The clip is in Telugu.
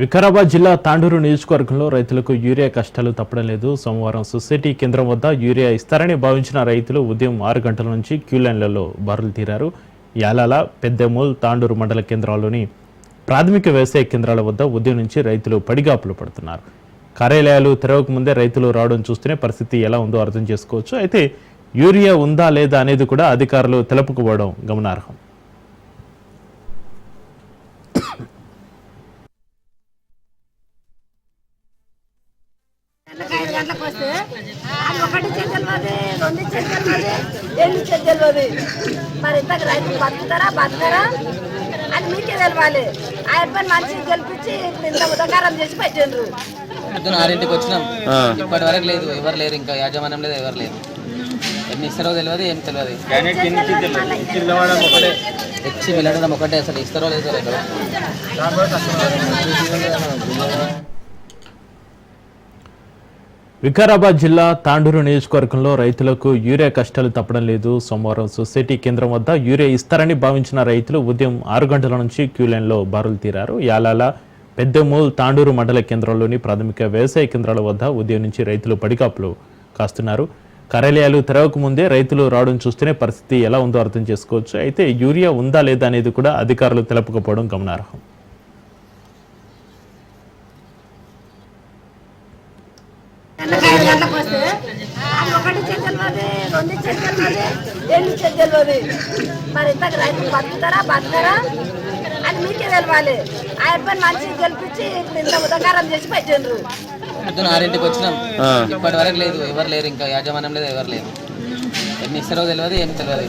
వికారాబాద్ జిల్లా తాండూరు నియోజకవర్గంలో రైతులకు యూరియా కష్టాలు తప్పడం లేదు. సోమవారం సొసైటీ కేంద్రం వద్ద యూరియా ఇస్తారని భావించిన రైతులు ఉదయం 6 గంటల నుంచి క్యూ లైన్లలో బారులు తీరారు. యాలాల, పెద్దమూల్, తాండూరు మండల కేంద్రాల్లోని ప్రాథమిక వ్యవసాయ కేంద్రాల వద్ద ఉదయం నుంచి రైతులు పడిగాపులు పడుతున్నారు. కార్యాలయాలు తెరవక ముందే రైతులు రావడం చూస్తేనే పరిస్థితి ఎలా ఉందో అర్థం చేసుకోవచ్చు. అయితే యూరియా ఉందా లేదా అనేది కూడా అధికారులు తెలపకపోవడం గమనార్హం. గంటలకు వస్తే అది ఒకటి తెలియదు, రెండు తెలియదు, ఎన్ని తెలియదు. మరి ఇంతకు రైతులు బతుకుతారా అది మీకే తెలవాలి. ఆ అబ్బాయి మనిషిని గెలిపించి ఇప్పుడు ఇంత ఉదకారం చేసి పెట్టిండ్రు. 6ంటికి వచ్చినాం, ఇప్పటి వరకు లేదు, ఎవరు లేరు, ఇంకా యాజమాన్యం లేదు, ఎవరు లేరు. ఎన్ని ఇస్తారో తెలియదు, ఏం తెలియదు. ఇచ్చి వెళ్ళడం ఒకటే, అసలు ఇస్తారో లేదో ఇక్కడ. వికారాబాద్ జిల్లా తాండూరు నియోజకవర్గంలో రైతులకు యూరియా కష్టాలు తప్పడం లేదు. సోమవారం సొసైటీ కేంద్రం వద్ద యూరియా ఇస్తారని భావించిన రైతులు ఉదయం 6 గంటల నుంచి క్యూ లైన్లో బారులు తీరారు. యాలాల, పెద్దమూల్, తాండూరు మండల కేంద్రంలోని ప్రాథమిక వ్యవసాయ కేంద్రాల వద్ద ఉదయం నుంచి రైతులు పడిగాపులు కాస్తున్నారు. కార్యాలయాలు తెరవక ముందే రైతులు రావడం చూస్తేనే పరిస్థితి ఎలా ఉందో అర్థం చేసుకోవచ్చు. అయితే యూరియా ఉందా లేదా అనేది కూడా అధికారులు తెలపకపోవడం గమనార్హం. గంటలకు వస్తే అది ఒకటి తెలియదు, రెండు తెలియదు, ఎన్ని తెలియదు. మరి ఇంతకు రైతులు బతుకుతారా అది మీకే తెలవాలి. ఆ అబ్బాయి మనిషిని గెలిపించి ఇప్పుడు ఇంత ఉదకారం చేసి పెట్టిండ్రు. 6ంటికి వచ్చినాం, ఇప్పటి వరకు లేదు, ఎవరు లేరు, ఇంకా యాజమాన్యం లేదు, ఎవరు లేరు. ఎన్ని ఇస్తారో తెలియదు, ఏం తెలియదు.